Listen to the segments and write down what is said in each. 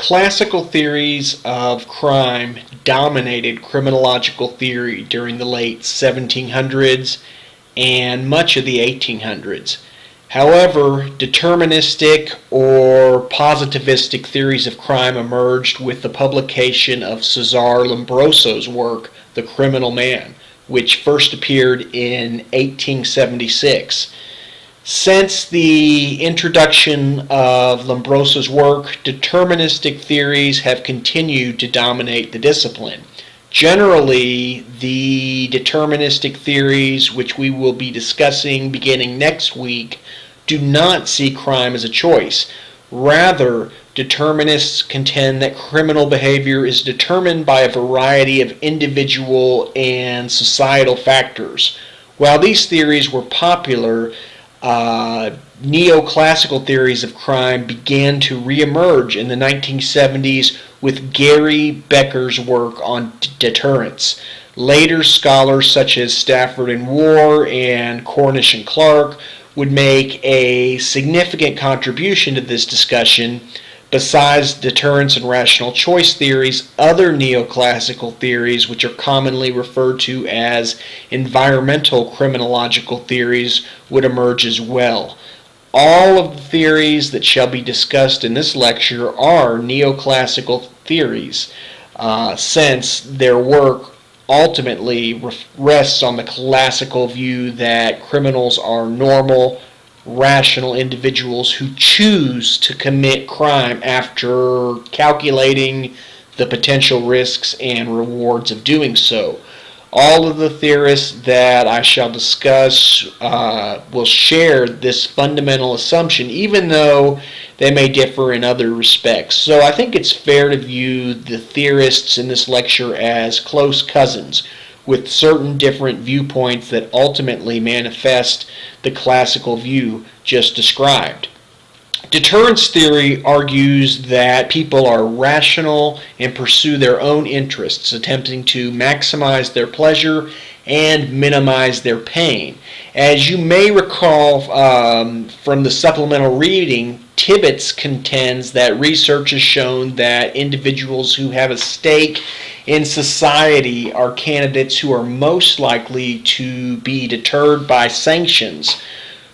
Classical theories of crime dominated criminological theory during the late 1700s and much of the 1800s. However, deterministic or positivistic theories of crime emerged with the publication of Cesare Lombroso's work, The Criminal Man, which first appeared in 1876. Since the introduction of Lombroso's work, deterministic theories have continued to dominate the discipline. Generally, the deterministic theories, which we will be discussing beginning next week, do not see crime as a choice. Rather, determinists contend that criminal behavior is determined by a variety of individual and societal factors. While these theories were popular, neoclassical theories of crime began to reemerge in the 1970s with Gary Becker's work on deterrence. Later, scholars such as Stafford and Warr and Cornish and Clark would make a significant contribution to this discussion. Besides deterrence and rational choice theories, other neoclassical theories, which are commonly referred to as environmental criminological theories, would emerge as well. All of the theories that shall be discussed in this lecture are neoclassical theories, since their work ultimately rests on the classical view that criminals are normal, rational individuals who choose to commit crime after calculating the potential risks and rewards of doing so. All of the theorists that I shall discuss will share this fundamental assumption, even though they may differ in other respects. So I think it's fair to view the theorists in this lecture as close cousins, with certain different viewpoints that ultimately manifest the classical view just described. Deterrence theory argues that people are rational and pursue their own interests, attempting to maximize their pleasure and minimize their pain. As you may recall from the supplemental reading, Tibbets contends that research has shown that individuals who have a stake in society are candidates who are most likely to be deterred by sanctions.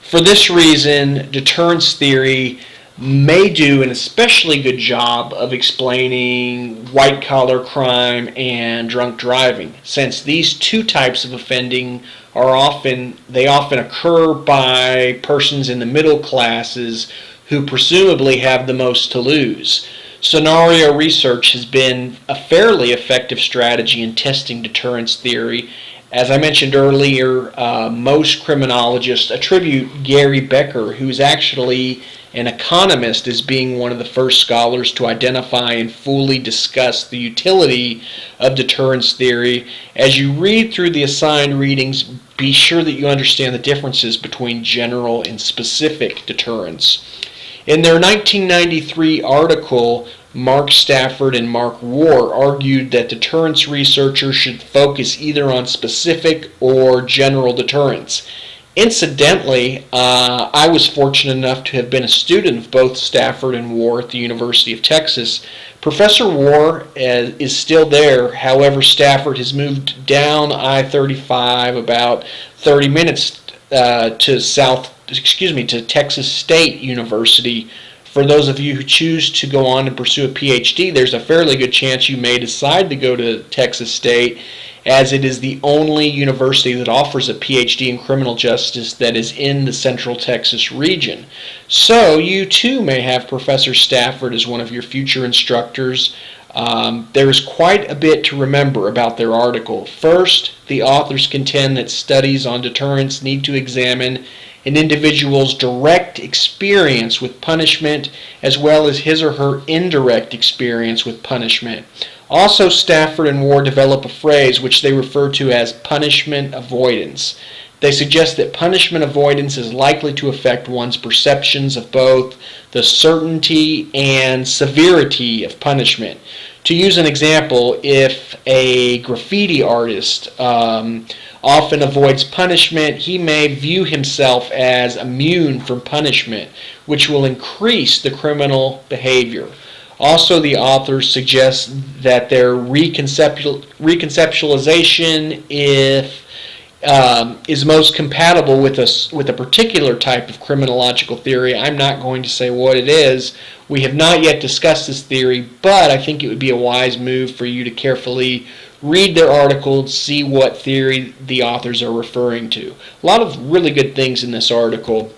For this reason, deterrence theory may do an especially good job of explaining white-collar crime and drunk driving, since these two types of offending often occur by persons in the middle classes who presumably have the most to lose. Scenario research has been a fairly effective strategy in testing deterrence theory. As I mentioned earlier, most criminologists attribute Gary Becker, who's actually an economist, as being one of the first scholars to identify and fully discuss the utility of deterrence theory. As you read through the assigned readings, be sure that you understand the differences between general and specific deterrence. In their 1993 article, Mark Stafford and Mark Warr argued that deterrence researchers should focus either on specific or general deterrence. Incidentally, I was fortunate enough to have been a student of both Stafford and Warr at the University of Texas. Professor Warr is still there. However, Stafford has moved down I-35 about 30 minutes to Texas State University. For those of you who choose to go on and pursue a PhD, there's a fairly good chance you may decide to go to Texas State, as it is the only university that offers a PhD in criminal justice that is in the Central Texas region. So you too may have Professor Stafford as one of your future instructors. There's quite a bit to remember about their article. First, the authors contend that studies on deterrence need to examine an individual's direct experience with punishment as well as his or her indirect experience with punishment. Also, Stafford and Warr develop a phrase which they refer to as punishment avoidance. They suggest that punishment avoidance is likely to affect one's perceptions of both the certainty and severity of punishment. To use an example, if a graffiti artist often avoids punishment, he may view himself as immune from punishment, which will increase the criminal behavior. Also, the authors suggest that their reconceptualization is most compatible with a particular type of criminological theory. I'm not going to say what it is. We have not yet discussed this theory, but I think it would be a wise move for you to carefully read their article, see what theory the authors are referring to. A lot of really good things in this article.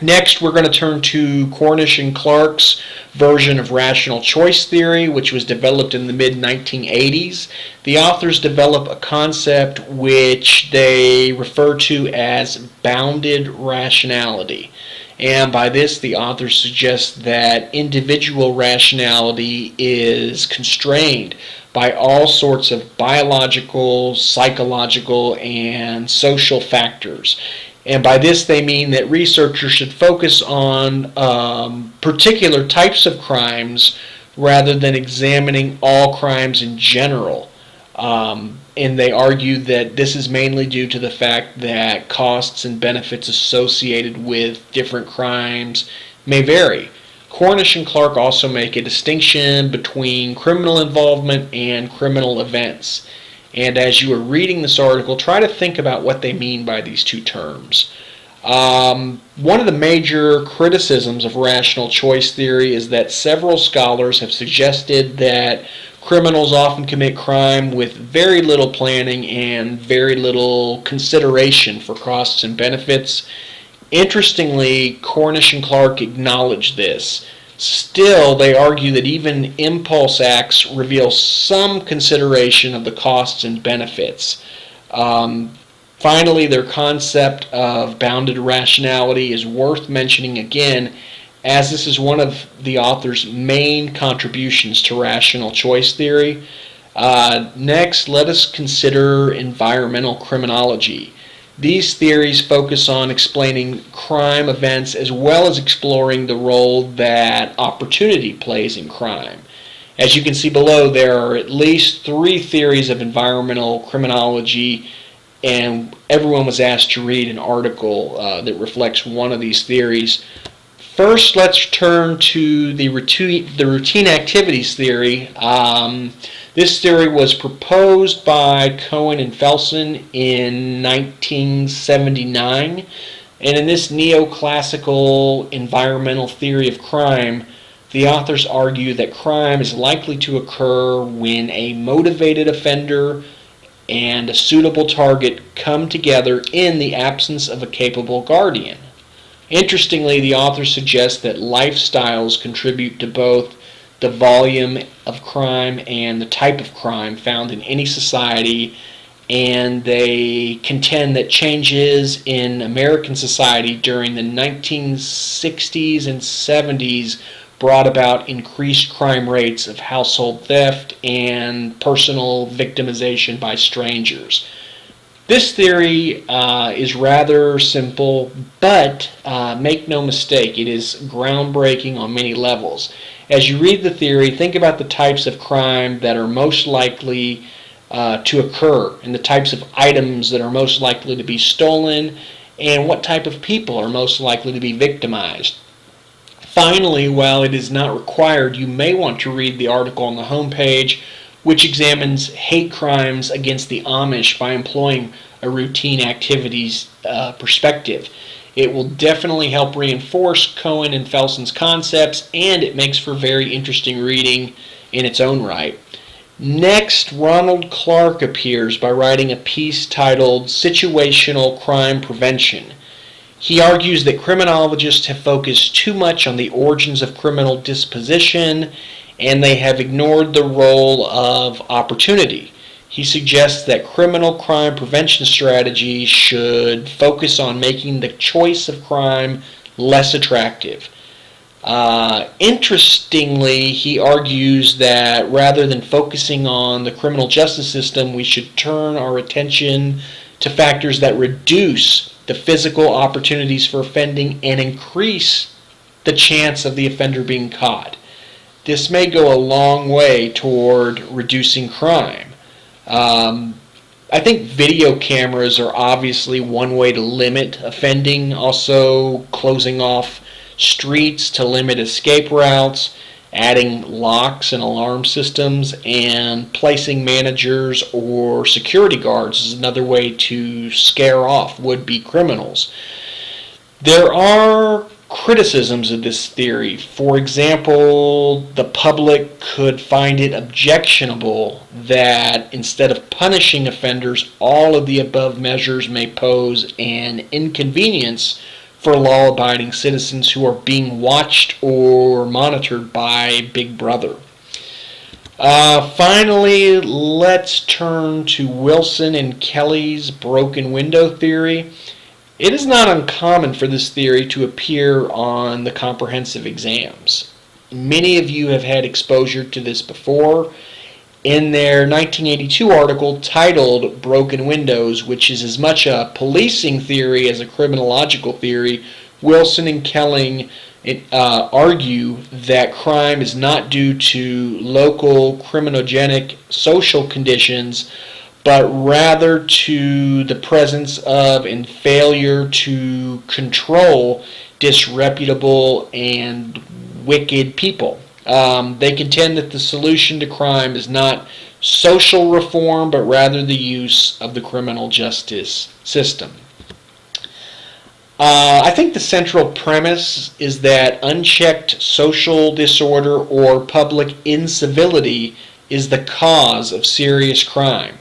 Next, we're going to turn to Cornish and Clark's version of rational choice theory, which was developed in the mid-1980s. The authors develop a concept which they refer to as bounded rationality. And by this, the authors suggest that individual rationality is constrained by all sorts of biological, psychological, and social factors. And by this they mean that researchers should focus on particular types of crimes rather than examining all crimes in general. And they argue that this is mainly due to the fact that costs and benefits associated with different crimes may vary. Cornish and Clark also make a distinction between criminal involvement and criminal events. And as you are reading this article, try to think about what they mean by these two terms. One of the major criticisms of rational choice theory is that several scholars have suggested that criminals often commit crime with very little planning and very little consideration for costs and benefits. Interestingly, Cornish and Clark acknowledge this. Still, they argue that even impulse acts reveal some consideration of the costs and benefits. Finally, their concept of bounded rationality is worth mentioning again, as this is one of the author's main contributions to rational choice theory. Next, let us consider environmental criminology. These theories focus on explaining crime events as well as exploring the role that opportunity plays in crime. As you can see below, there are at least 3 theories of environmental criminology, and everyone was asked to read an article that reflects one of these theories. First, let's turn to the routine activities theory. This theory was proposed by Cohen and Felsen in 1979, and in this neoclassical environmental theory of crime, the authors argue that crime is likely to occur when a motivated offender and a suitable target come together in the absence of a capable guardian. Interestingly, the authors suggest that lifestyles contribute to both the volume of crime and the type of crime found in any society, and they contend that changes in American society during the 1960s and 70s brought about increased crime rates of household theft and personal victimization by strangers. This theory is rather simple, but make no mistake, it is groundbreaking on many levels. As you read the theory, think about the types of crime that are most likely to occur and the types of items that are most likely to be stolen and what type of people are most likely to be victimized. Finally, while it is not required, you may want to read the article on the homepage, which examines hate crimes against the Amish by employing a routine activities perspective. It will definitely help reinforce Cohen and Felsen's concepts, and it makes for very interesting reading in its own right. Next, Ronald Clark appears by writing a piece titled Situational Crime Prevention. He argues that criminologists have focused too much on the origins of criminal disposition, and they have ignored the role of opportunity. He suggests that criminal crime prevention strategies should focus on making the choice of crime less attractive. Interestingly, he argues that rather than focusing on the criminal justice system, we should turn our attention to factors that reduce the physical opportunities for offending and increase the chance of the offender being caught. This may go a long way toward reducing crime. I think video cameras are obviously one way to limit offending, also closing off streets to limit escape routes, Adding locks and alarm systems and placing managers or security guards is another way to scare off would-be criminals. There are criticisms of this theory. For example, the public could find it objectionable that instead of punishing offenders, all of the above measures may pose an inconvenience for law-abiding citizens who are being watched or monitored by Big Brother. Finally, let's turn to Wilson and Kelly's broken window theory. It is not uncommon for this theory to appear on the comprehensive exams. Many of you have had exposure to this before. In their 1982 article titled Broken Windows, which is as much a policing theory as a criminological theory, Wilson and Kelly argue that crime is not due to local criminogenic social conditions, but rather to the presence of and failure to control disreputable and wicked people. They contend that the solution to crime is not social reform, but rather the use of the criminal justice system. I think the central premise is that unchecked social disorder or public incivility is the cause of serious crime.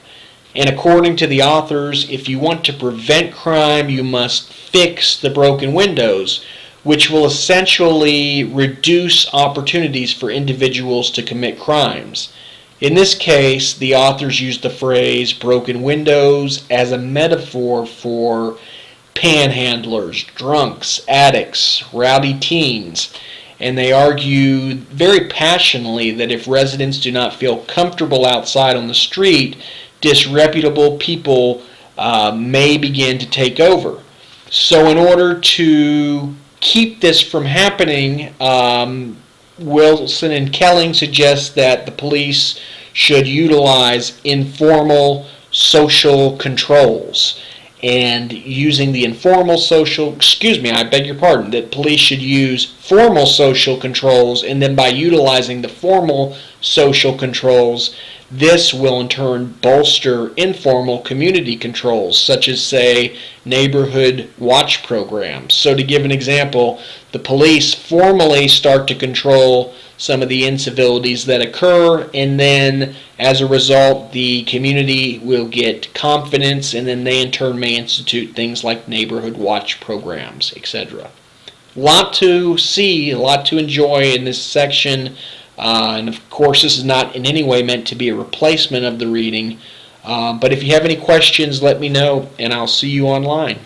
And according to the authors, if you want to prevent crime, you must fix the broken windows, which will essentially reduce opportunities for individuals to commit crimes. In this case, the authors use the phrase broken windows as a metaphor for panhandlers, drunks, addicts, rowdy teens, and they argue very passionately that if residents do not feel comfortable outside on the street, disreputable people may begin to take over. So in order to keep this from happening, Wilson and Kelling suggest that the police should utilize informal social controls. And using the that police should use formal social controls, and then by utilizing the formal social controls, this will in turn bolster informal community controls, such as, say, neighborhood watch programs. So to give an example, the police formally start to control some of the incivilities that occur, and then as a result, the community will get confidence, and then they in turn may institute things like neighborhood watch programs, etc. A lot to see, a lot to enjoy in this section. And of course, this is not in any way meant to be a replacement of the reading. But if you have any questions, let me know, and I'll see you online.